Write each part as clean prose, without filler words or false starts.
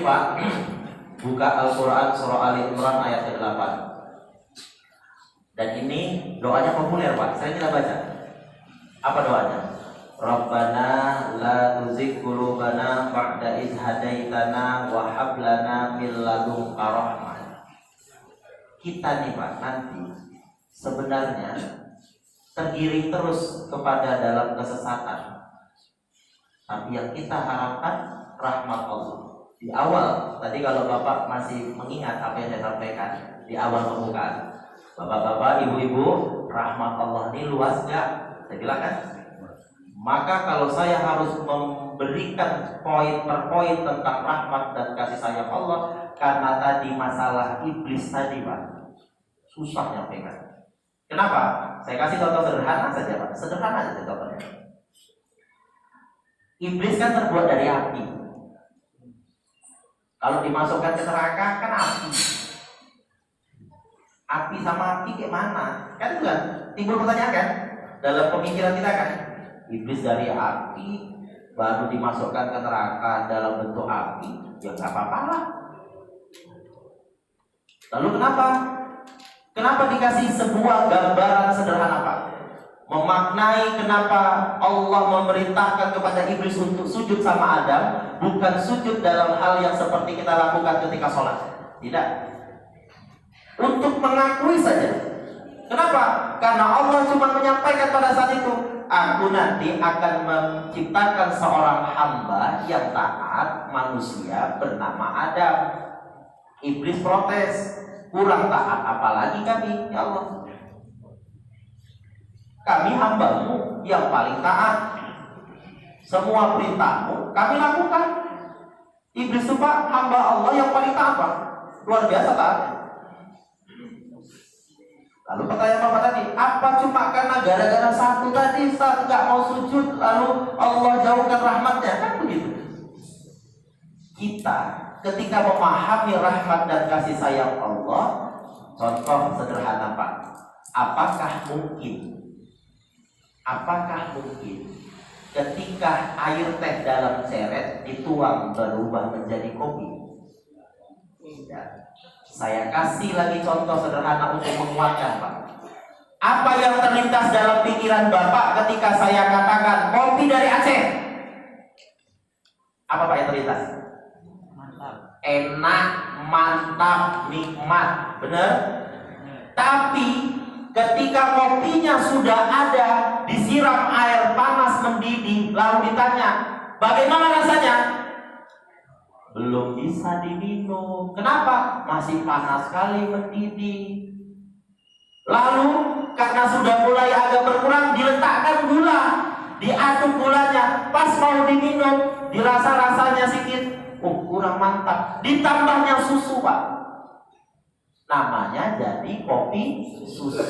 Pak, buka Al-Quran surah Ali Imran ayat ke-8. Dan ini doanya populer Pak, saya kita baca. Apa doanya? Rabbana la tuzigh qulubana ba'da idh hadaitana wa hab lana min ladunka rahmah. Kita nih Pak, nanti sebenarnya tergiring terus kepada dalam kesesatan. Tapi yang kita harapkan rahmat Allah. Di awal, tadi kalau Bapak masih mengingat apa yang saya sampaikan di awal pembukaan, Bapak-bapak, ibu-ibu, rahmat Allah ini luas gak? Saya bilang kan? Maka kalau saya harus memberikan poin per poin tentang rahmat dan kasih sayang Allah, karena tadi masalah iblis tadi Pak, susah nyampaikan. Kenapa? Saya kasih contoh sederhana saja Pak, sederhana saja contohnya. Iblis kan terbuat dari api. Kalau dimasukkan ke neraka kan api. Api sama api kayak mana? Kan itu kan timbul pertanyaan kan dalam pemikiran kita kan. Iblis dari api baru dimasukkan ke neraka dalam bentuk api, ya nggak apa-apa lah. Lalu kenapa? Kenapa dikasih sebuah gambaran sederhana Pak? Memaknai kenapa Allah memerintahkan kepada iblis untuk sujud sama Adam, bukan sujud dalam hal yang seperti kita lakukan ketika sholat. Tidak. Untuk mengakui saja. Kenapa? Karena Allah cuma menyampaikan pada saat itu, aku nanti akan menciptakan seorang hamba yang taat manusia bernama Adam. Iblis protes, kurang taat apalagi kami, ya Allah. Kami hambamu yang paling taat. Semua perintahmu kami lakukan. Iblis itu Pak, hamba Allah yang paling taat Pak. Luar biasa taat. Lalu pertanyaan Bapak tadi, apa cuma karena gara-gara satu tadi saat nggak mau sujud lalu Allah jauhkan rahmatnya? Kan begitu. Kita ketika memahami rahmat dan kasih sayang Allah, contoh sederhana Pak, apakah mungkin ketika air teh dalam ceret dituang berubah menjadi kopi? Tidak. Saya kasih lagi contoh sederhana untuk menguatkan Pak. Apa yang terlintas dalam pikiran Bapak ketika saya katakan kopi dari Aceh? Apa Pak yang terlintas? Mantap. Enak, mantap, nikmat. Benar? Tapi ketika kopinya sudah ada, disiram air panas mendidih, lalu ditanya, bagaimana rasanya? Belum bisa diminum. Kenapa? Masih panas sekali mendidih. Lalu karena sudah mulai agak berkurang, diletakkan gula, diaduk gulanya. Pas mau diminum, dirasa rasanya sedikit, kurang mantap. Ditambahnya susu Pak. Namanya jadi kopi susu.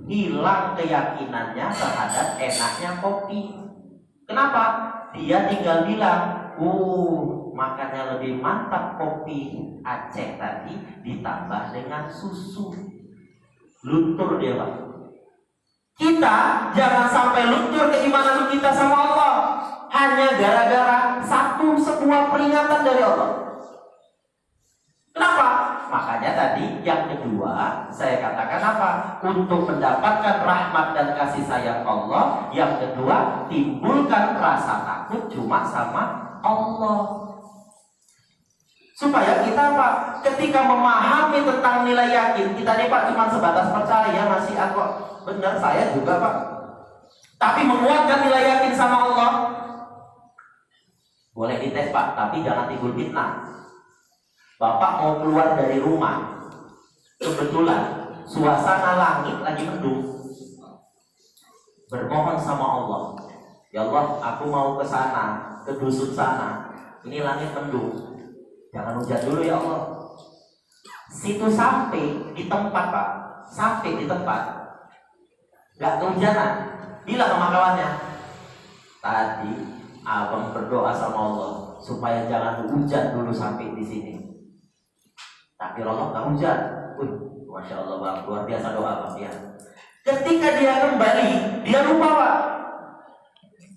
Hilang keyakinannya terhadap enaknya kopi. Kenapa? Dia tinggal bilang, makanya lebih mantap kopi Aceh tadi ditambah dengan susu. Luntur dia Pak. Kita jangan sampai luntur keimanan kita sama Allah hanya gara-gara sebuah peringatan dari Allah. Kenapa? Makanya tadi yang kedua saya katakan apa? Untuk mendapatkan rahmat dan kasih sayang Allah, yang kedua timbulkan rasa takut cuma sama Allah. Supaya kita Pak, ketika memahami tentang nilai yakin, kita nih Pak cuma sebatas percaya, masih aku benar saya juga Pak. Tapi menguatkan nilai yakin sama Allah, boleh dites Pak, tapi jangan timbul fitnah. Bapak mau keluar dari rumah, kebetulan suasana langit lagi mendung, bermohon sama Allah, ya Allah, aku mau ke sana, ke dusun sana, ini langit mendung, jangan hujan dulu ya Allah. Situ sampai di tempat Pak, sampai di tempat, gak kehujanan, bilang sama kawannya, tadi abang berdoa sama Allah supaya jangan hujan dulu sampai di sini. Tapi Allah gak hujan. Masya Allah Bang, luar biasa doa Bang ya. Ketika dia kembali, dia lupa Pak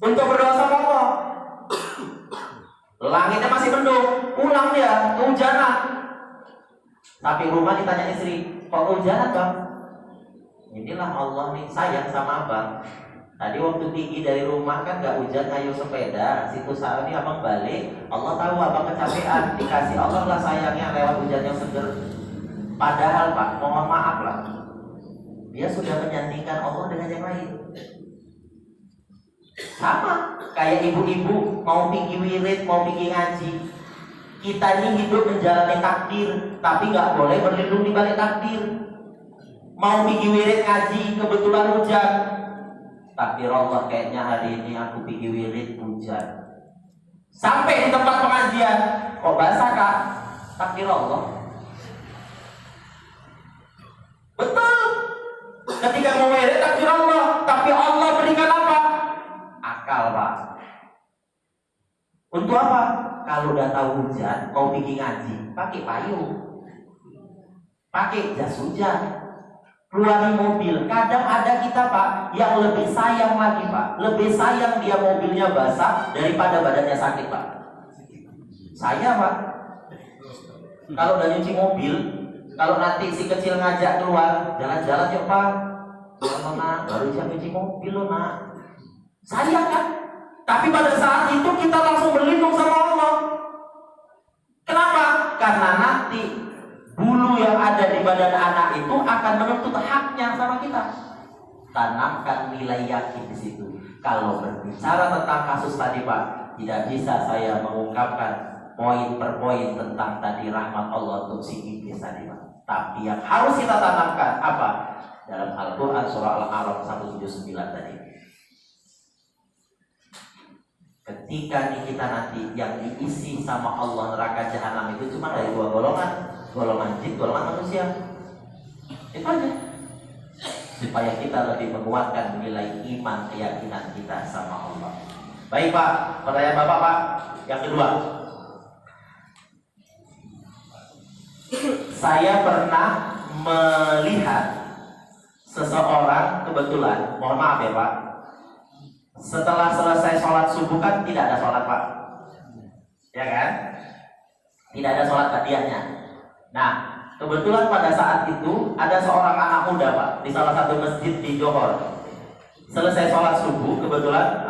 untuk berdoa sama Allah. langitnya masih mendung, pulang dia, kehujanan. Tapi rumah ditanya istri, kok kehujanan bang? Inilah Allah nih sayang sama abang. Tadi waktu pergi dari rumah kan gak hujan, ngayuh sepeda. Situ saat ini abang balik, Allah tahu abang kecapean, dikasih Allah lah sayangnya lewat hujan yang seger. Padahal Pak, mohon maaf lah, dia sudah menyandingkan Allah dengan yang lain. Sama kayak ibu-ibu mau pergi wirid, mau pergi ngaji. Kita ini hidup menjalani takdir, tapi gak boleh berlindung di balik takdir. Mau pergi wirid ngaji, kebetulan hujan, tapi Allah kayaknya hari ini aku pergi wirid hujan. Sampai di tempat pengajian, kok basah kak? Takdir Allah. Betul. Ketika mau wirid takdir Allah, tapi Allah berikan apa? Akal pak. Untuk apa? Kalau udah tahu hujan, mau pergi ngaji, pakai payung, pakai jas hujan, keluarin mobil. Kadang ada kita pak yang lebih sayang lagi pak, lebih sayang dia mobilnya basah daripada badannya sakit pak. Saya pak, kalau udah nyuci mobil, kalau nanti si kecil ngajak keluar jalan-jalan yuk pak, nak, baru siap nyuci mobil lo nak. Sayang kan? Tapi pada saat itu kita langsung berlindung sama Allah. Kenapa? Karena nanti bulu yang ada di badan anak itu akan menuntut haknya sama kita. Tanamkan nilai yakin di situ. Kalau berbicara tentang kasus tadi Pak, tidak bisa saya mengungkapkan poin per poin tentang tadi rahmat Allah untuk si iblis tadi Pak. Tapi yang harus kita tanamkan apa? Dalam Al-Quran surah Al-A'raf 179 tadi. Ketika kita nanti yang diisi sama Allah neraka jahanam itu cuma dari dua golongan, golongan jin, golongan manusia. Itu aja. Supaya kita lebih menguatkan nilai iman keyakinan kita sama Allah. Baik Pak, pertanyaan Bapak Pak. Yang kedua, saya pernah melihat seseorang kebetulan, mohon maaf ya Pak, setelah selesai sholat subuh kan tidak ada sholat Pak, ya kan? Tidak ada sholat badiahnya. Nah, kebetulan pada saat itu ada seorang anak muda Pak di salah satu masjid di Johor. Selesai sholat subuh, kebetulan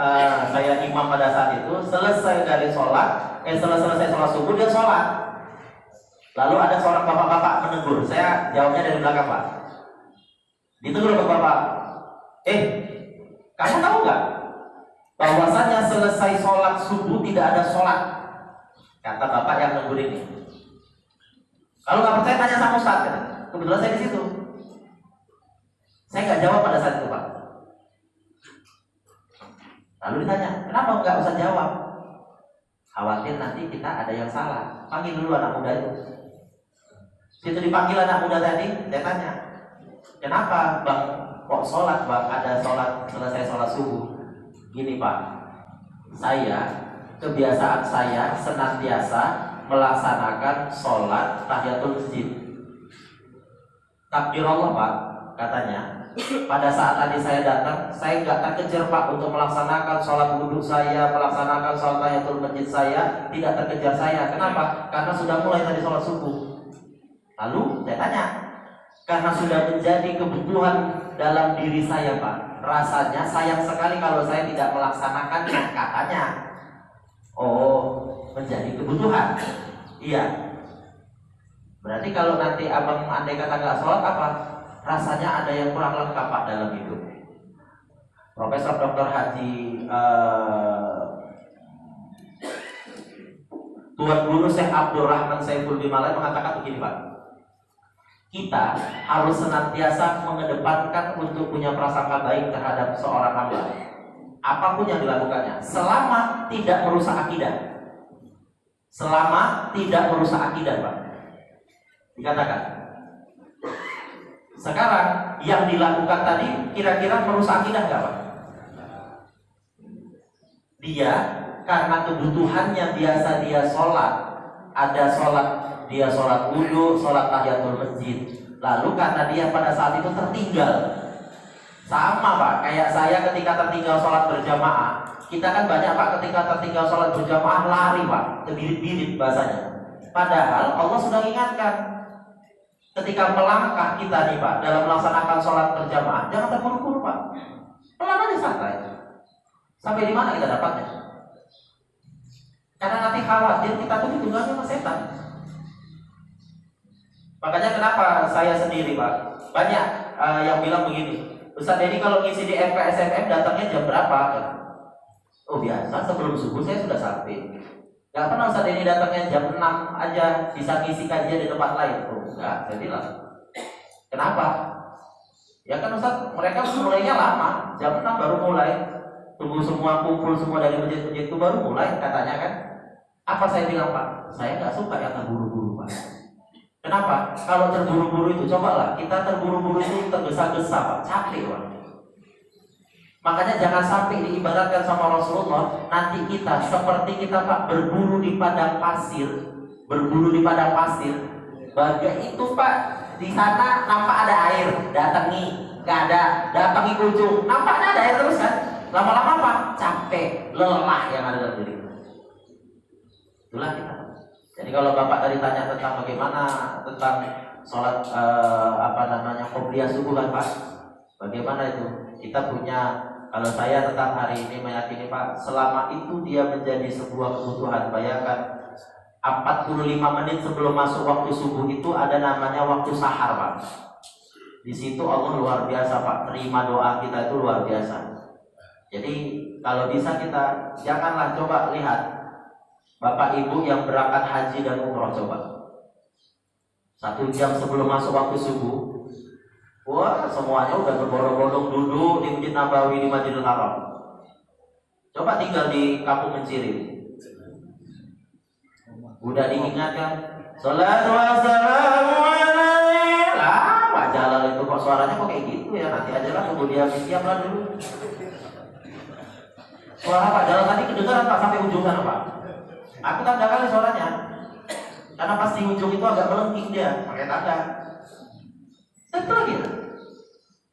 saya imam pada saat itu. Selesai sholat subuh dia sholat. Lalu ada seorang bapak-bapak menegur. Saya jawabnya dari belakang Pak. Ditegur bapak-bapak. Kamu tahu nggak bahwasanya selesai sholat subuh tidak ada sholat? Kata bapak yang menegur ini. Kalau nggak percaya tanya sama Ustaz. Kebetulan saya di situ. Saya nggak jawab pada saat itu Pak. Lalu ditanya, kenapa nggak usah jawab? Khawatir nanti kita ada yang salah. Panggil dulu anak muda itu. Situ dipanggil anak muda tadi, saya tanya, kenapa bang kok sholat bang? Ada sholat selesai sholat subuh. Gini Pak, kebiasaan saya senantiasa melaksanakan sholat tahiyatul masjid. Takbir Allah Pak, katanya. Pada saat tadi saya datang, saya nggak terkejar Pak untuk melaksanakan sholat wudhu saya, melaksanakan sholat tahiyatul masjid saya, tidak terkejar saya. Kenapa? Karena sudah mulai tadi sholat subuh. Lalu saya tanya, karena sudah menjadi kebutuhan dalam diri saya Pak, rasanya sayang sekali kalau saya tidak melaksanakannya, katanya. Oh, menjadi kebutuhan. Iya. Berarti kalau nanti abang andai kata nggak sholat apa? Rasanya ada yang kurang lengkap Pak dalam hidup. Profesor Dr. Haji Tuan Guru Syekh Abdul Rahman Saiful Bimalai mengatakan begini Pak, kita harus senantiasa mengedepankan untuk punya prasangka baik terhadap seorang hamba, apapun yang dilakukannya, selama tidak merusak akidah. Selama tidak merusak akidah Pak, dikatakan. Sekarang yang dilakukan tadi kira-kira merusak akidah nggak Pak? Dia karena kebutuhannya biasa dia sholat, ada sholat dia sholat wudhu, sholat tahiyatul masjid. Lalu karena dia pada saat itu tertinggal, sama Pak, kayak saya ketika tertinggal sholat berjamaah, Kita kan banyak Pak ketika tertinggal sholat berjamaah lari Pak, terbirit-birit bahasanya. Padahal Allah sudah ingatkan, ketika melangkah kita nih Pak dalam melaksanakan sholat berjamaah, jangan terburu-buru Pak, pelan aja santai. Sampai di mana kita dapatnya? Karena nanti khawatir kita tuh ditunggangi sama setan. Makanya kenapa saya sendiri Pak banyak yang bilang begini, Ustaz Denny kalau ngisi di FPSMM datangnya jam berapa? Oh biasa, sebelum subuh saya sudah sampai. Gak pernah Ustaz Denny datangnya jam 6 aja bisa ngisi kajian di tempat lain. Oh enggak, saya bilang. Kenapa? Ya kan Ustaz, mereka mulainya lama, jam 6 baru mulai. Tunggu semua kumpul semua dari masjid-masjid itu baru mulai katanya kan. Apa saya bilang Pak? Saya nggak suka yang terburu-buru Pak. Kenapa? Kalau terburu-buru itu, cobalah kita terburu-buru itu tergesa-gesa Pak, capek Pak. Makanya jangan sampai diibaratkan sama Rasulullah, nanti kita seperti kita Pak berburu di padang pasir, berburu di padang pasir. Bagai itu Pak, di sana nampak ada air, datangi, nggak ada, datangi ujung, nampaknya ada air terus kan? Lama-lama apa? Capek, lelah yang ada dalam diri. Itulah kita. Jadi kalau Bapak tadi tanya tentang bagaimana tentang sholat qobliyah subuh kan Pak? Bagaimana itu? Kita punya, kalau saya tetap hari ini meyakini Pak, selama itu dia menjadi sebuah kebutuhan. Bayangkan 45 menit sebelum masuk waktu subuh itu ada namanya waktu sahar Pak. Di situ Allah luar biasa Pak, terima doa kita itu luar biasa. Jadi kalau bisa kita janganlah coba lihat Bapak Ibu yang berangkat haji dan umroh coba 1 jam sebelum masuk waktu subuh, wah semuanya udah berbondong-bondong duduk di Masjid Nabawi di Masjidil Haram. Coba tinggal di Kampung Menciri, udah diingatkan sholatu wassalamu alaihi lah, Pak Jalal itu kok suaranya kok kayak gitu ya, nanti aja lah tunggu dia siap lah dulu. Suara Pak Jalal tadi kedengaran Pak sampai ujung sana Pak. Aku tanda kali suaranya, karena pas di ujung itu agak melengking dia, pakai tanda. Itu lagi.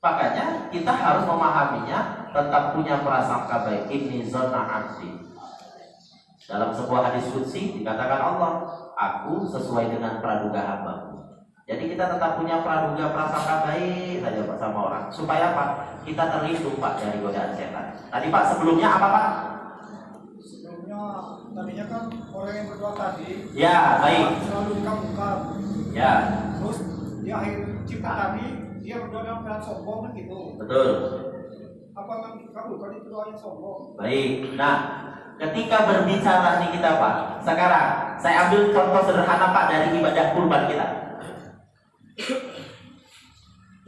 Makanya kita harus memahaminya, tetap punya prasangka baik. Ini zona abdi. Dalam sebuah hadis qudsi dikatakan Allah, aku sesuai dengan praduga hamba. Jadi kita tetap punya praduga prasangka baik saja Pak sama orang. Supaya apa? Kita terlindung Pak dari godaan setan. Tadi Pak sebelumnya apa Pak? Tadinya kan orang yang berdoa tadi ya baik selalu dikabulkan ya, terus di akhir cipta tadi dia berdoa dalam keadaan sombong kan gitu. Betul. Apa kan dikabulkan itu doanya sombong? Baik. Nah, ketika berbicara nih kita Pak, sekarang saya ambil contoh sederhana Pak dari ibadah kurban kita.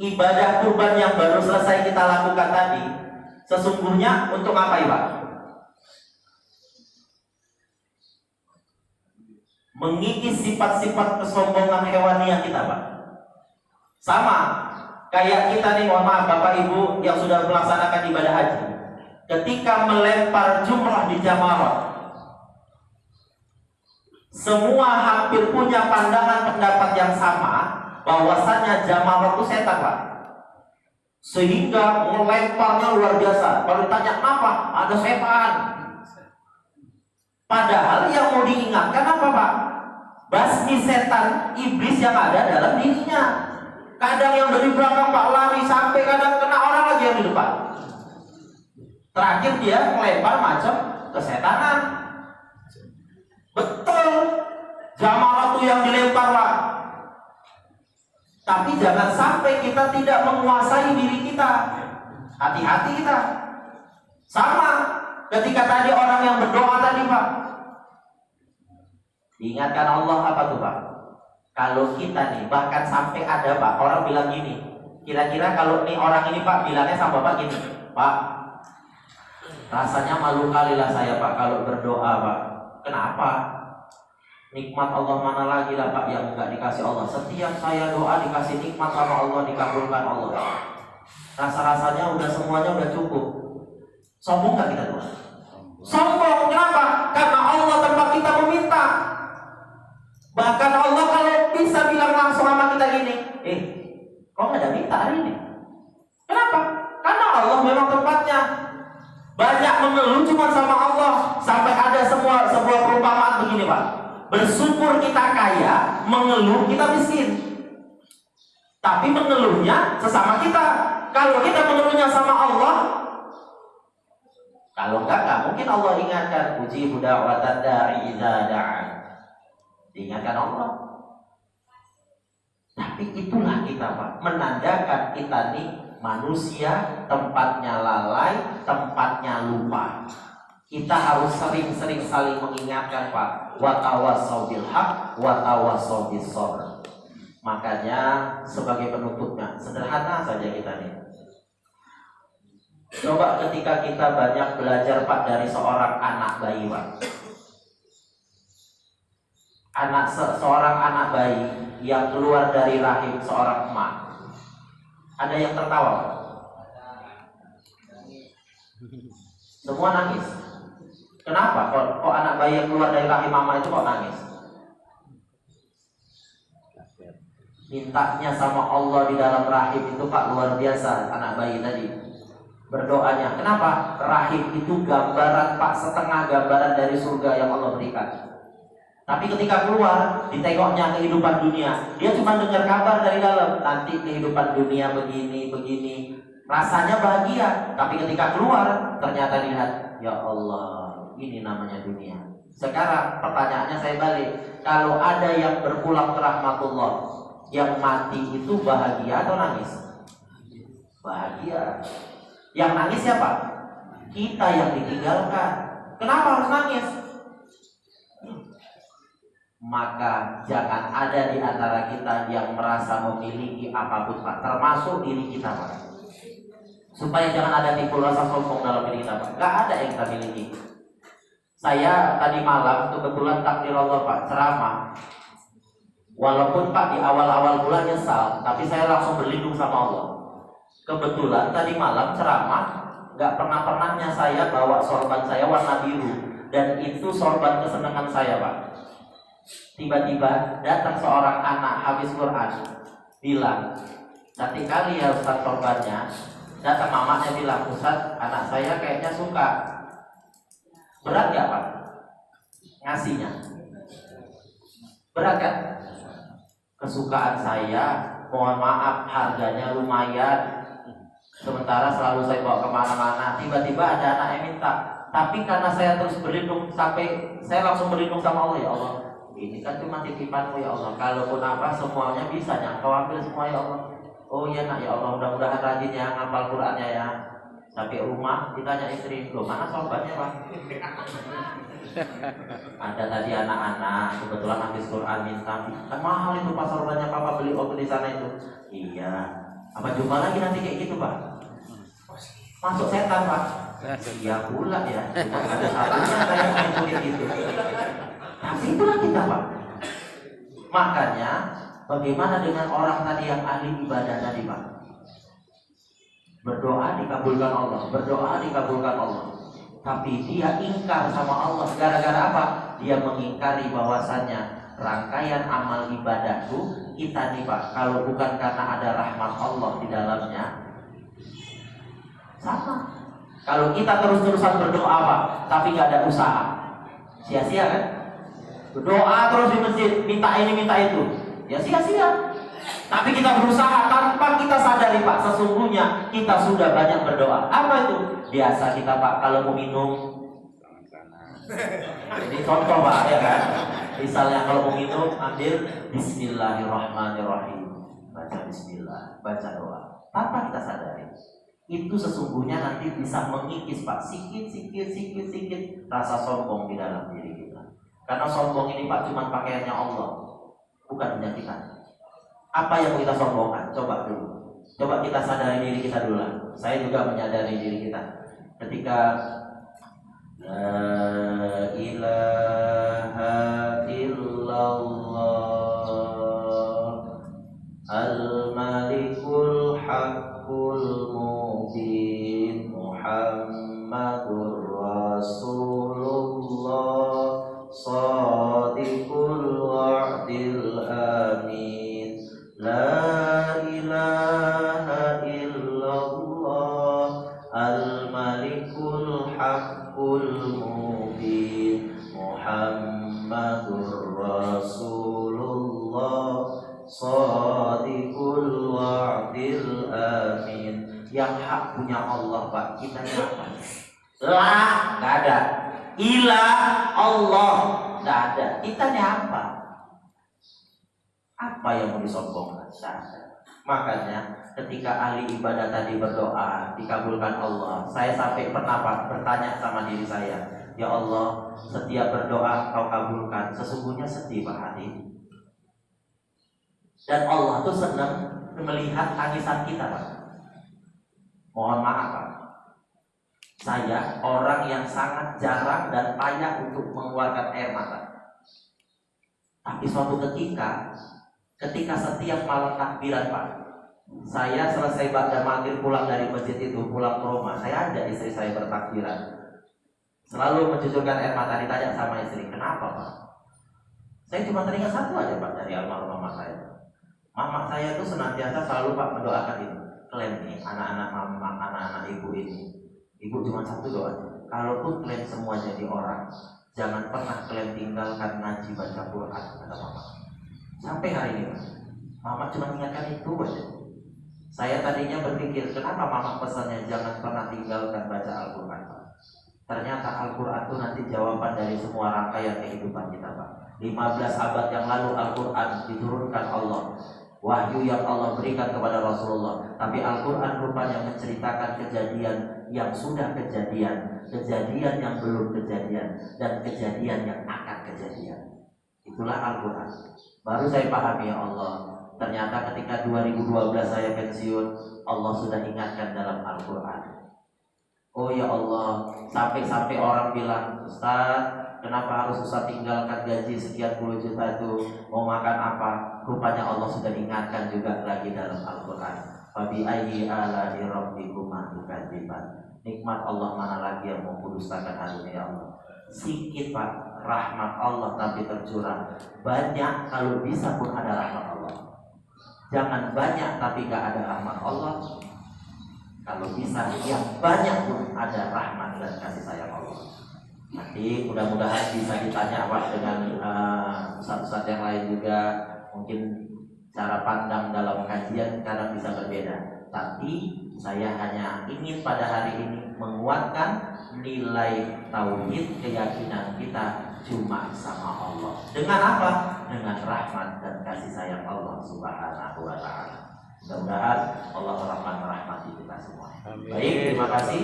Ibadah kurban yang baru selesai kita lakukan tadi, sesungguhnya untuk apa Pak? Mengikis sifat-sifat kesombongan hewani yang kita Pak. Sama kayak kita nih, mohon maaf Bapak Ibu yang sudah melaksanakan ibadah haji, ketika melempar jumrah di Jamarah, semua hampir punya pandangan pendapat yang sama bahwasannya Jamarah itu setan Pak, sehingga melemparnya luar biasa. Kalau ditanya kenapa, ada setan. Padahal yang mau diingatkan apa Pak? Basmi setan, iblis yang ada dalam dirinya. Kadang yang dari belakang Pak lari sampai kadang kena orang lagi yang di depan. Terakhir dia melempar macam kesetanan. Betul, Jamarah itu yang dilempar Pak. Tapi jangan sampai kita tidak menguasai diri kita. Hati-hati kita. Sama ketika tadi orang yang berdoa tadi Pak, diingatkan Allah apa tuh Pak? Kalau kita nih, bahkan sampai ada Pak, orang bilang gini, kira-kira kalau nih orang ini Pak bilangnya sama Bapak gini, Pak, rasanya malu kali lah saya Pak kalau berdoa Pak. Kenapa? Nikmat Allah mana lagi lah Pak yang nggak dikasih Allah. Setiap saya doa dikasih nikmat sama Allah, dikabulkan Allah. Rasa-rasanya udah semuanya udah cukup. Sombong nggak kita doa? Sombong, kenapa? Karena Allah tempat kita meminta. Bahkan Allah kalau bisa bilang langsung sama kita gini, kok nggak ada minta hari ini? Kenapa? Karena Allah memang tempatnya. Banyak mengeluh cuma sama Allah. Sampai ada sebuah perumpamaan begini Pak. Bersyukur kita kaya, mengeluh kita miskin. Tapi mengeluhnya sesama kita. Kalau kita mengeluhnya sama Allah, kalau enggak mungkin Allah ingatkan uji budak watan da'i idza da'a. Diingatkan Allah. Tapi itulah kita Pak, menandakan kita nih manusia, tempatnya lalai, tempatnya lupa. Kita harus sering-sering saling mengingatkan Pak. Wa tawassau bil haq wa tawassau bis sabr. Makanya sebagai penutupnya, sederhana saja kita nih. Coba ketika kita banyak belajar Pak dari seorang anak bayi Pak. Seorang anak bayi yang keluar dari rahim seorang emak. Ada yang tertawa Pak? Semua nangis. Kenapa? Kok anak bayi yang keluar dari rahim mama itu kok nangis? Mintanya sama Allah di dalam rahim itu Pak luar biasa anak bayi tadi. Berdoanya. Kenapa? Rahim itu gambaran Pak, setengah gambaran dari surga yang Allah berikan. Tapi ketika keluar, ditengoknya kehidupan dunia, dia cuma dengar kabar dari dalam. Nanti kehidupan dunia begini. Rasanya bahagia. Tapi ketika keluar, ternyata dilihat, ya Allah, ini namanya dunia. Sekarang pertanyaannya saya balik. Kalau ada yang berpulang ke rahmatullah, yang mati itu bahagia atau nangis? Bahagia. Yang nangis siapa? Kita yang ditinggalkan. Kenapa harus nangis? Maka jangan ada di antara kita yang merasa memiliki apapun Pak, termasuk diri kita Pak. Supaya jangan ada timbul rasa sombong dalam diri kita Pak. Gak ada yang kita miliki. Saya tadi malam kebetulan takdir Allah Pak, ceramah. Walaupun Pak di awal-awal bulan nyesal, tapi saya langsung berlindung sama Allah. Kebetulan tadi malam ceramah, gak pernahnya saya bawa sorban saya warna biru. Dan itu sorban kesenangan saya Pak. Tiba-tiba datang seorang anak habis Quran, bilang, cantik kali ya Ustaz sorbannya. Datang mamanya bilang, Ustaz anak saya kayaknya suka. Berat gak Pak ngasihnya? Berat kan? Kesukaan saya, mohon maaf harganya lumayan. Sementara selalu saya bawa kemana-mana. Tiba-tiba ada anak yang minta. Tapi karena saya terus berlindung, sampai saya langsung berlindung sama Allah. Ya Allah, ini kan cuma titipanmu ya Allah. Kalaupun apa semuanya bisa ya, kau ambil semua ya Allah. Oh iya nak ya Allah, mudah-mudahan rajin ya ngapal Qurannya ya. Sampai rumah ditanya istri, loh mana sorbannya Pak? Ada tadi anak-anak kebetulan habis Quran minta, kan mahal itu Pak sorbannya Papa beli waktu di sana itu. Iya. Apa jumpa lagi nanti kayak gitu Pak? Masuk setan Pak. Iya pula ya. Cuma ada satunya saya main kulit itu. Tapi itulah kita Pak. Makanya bagaimana dengan orang tadi yang ahli ibadah tadi Pak? Berdoa dikabulkan Allah, berdoa dikabulkan Allah. Tapi dia ingkar sama Allah. Gara-gara apa? Dia mengingkari bahwasannya rangkaian amal ibadahku kita nih Pak, kalau bukan karena ada rahmat Allah di dalamnya, sama. Kalau kita terus-terusan berdoa Pak, tapi nggak ada usaha, sia-sia kan? Berdoa terus di masjid, minta ini minta itu, ya sia-sia. Tapi kita berusaha tanpa kita sadari Pak, sesungguhnya kita sudah banyak berdoa. Apa itu? Biasa kita Pak kalau mau minum, ini contoh Pak ya kan. Misalnya kalau mau minum ambil Bismillahirrahmanirrahim, baca Bismillah, baca doa. Tanpa kita sadari, itu sesungguhnya nanti bisa mengikis Pak sikit rasa sombong di dalam diri kita. Karena sombong ini Pak cuma pakaiannya Allah, bukan punya kita. Apa yang kita sombongkan? Coba dulu. Coba kita sadari diri kita dulu lah. Saya juga menyadari diri kita. Ketika La ilaha illallah Al-Malikul Haqqul Mubin Muhammadur Rasulullah Shadiqul Wa'dil Amin. La ilaha illallah Al-Malikul Muhammadur Rasulullah Shadiqul wa'dil amin. Yang hak punya Allah, Pak. Kita apa? Lah, nggak ada. Ilah Allah, nggak ada. Kita apa? Apa yang mau disombongkan? Nggak ada. Makanya ketika ahli ibadah tadi berdoa dikabulkan Allah, saya sampai pernah bertanya sama diri saya, ya Allah, setiap berdoa Kau kabulkan, sesungguhnya sedih Pak hati. Dan Allah tuh senang melihat tangisan kita, Pak. Mohon maaf, Pak. Saya orang yang sangat jarang dan payah untuk mengeluarkan air mata. Tapi suatu ketika setiap malam takbiran, Pak, saya selesai ba'da maghrib pulang dari masjid itu, pulang ke rumah, saya ajak istri saya bertakbiran. Selalu mencucurkan air mata, ditanya sama istri, kenapa Pak? Saya cuma teringat satu aja Pak dari almarhum mama saya. Mama saya itu senantiasa selalu Pak mendoakan itu. Kalian nih, anak-anak mama, anak-anak ibu ini. Ibu cuma satu doa. Kalaupun kalian semua jadi orang, jangan pernah kalian tinggalkan ngaji baca Quran, kata mama. Sampai hari ini, mama cuma ingatkan itu aja. Saya tadinya berpikir, kenapa mama pesannya jangan pernah tinggalkan baca Al-Quran, Pak? Ternyata Al-Quran itu nanti jawaban dari semua rangkaian kehidupan kita, Pak. 15 abad yang lalu Al-Quran diturunkan Allah, wahyu yang Allah berikan kepada Rasulullah. Tapi Al-Quran rupanya menceritakan kejadian yang sudah kejadian, kejadian yang belum kejadian, dan kejadian yang akan kejadian. Itulah Al-Quran. Baru saya pahami, ya Allah, ternyata ketika 2012 saya pensiun, Allah sudah ingatkan dalam Al-Quran. Oh ya Allah, sampai orang bilang, Ustaz, kenapa harus Ustaz tinggalkan gaji sekian puluh juta itu, mau makan apa? Rupanya Allah sudah ingatkan juga lagi dalam Al-Quran. Fabi ayyi ala'i rabbikuma tukadziban. Nikmat Allah mana lagi yang mau kudustakan hari ini, ya Allah? Sikit Pak, rahmat Allah tapi tercurah. Banyak kalau bisa pun ada rahmat Allah. Jangan banyak tapi gak ada rahmat Allah. Kalau bisa yang banyak pun ada rahmat dan kasih sayang Allah. Nanti mudah-mudahan bisa ditanya Pak dengan ustaz-ustaz yang lain juga. Mungkin cara pandang dalam kajian kadang bisa berbeda. Tapi saya hanya ingin pada hari ini menguatkan nilai tauhid, keyakinan kita cuma sama Allah. Dengan apa? Dengan rahmat dan kasih sayang Allah Subhanahu wa ta'ala. Mudah-mudahan Allah merahmati kita semua. Baik, terima kasih.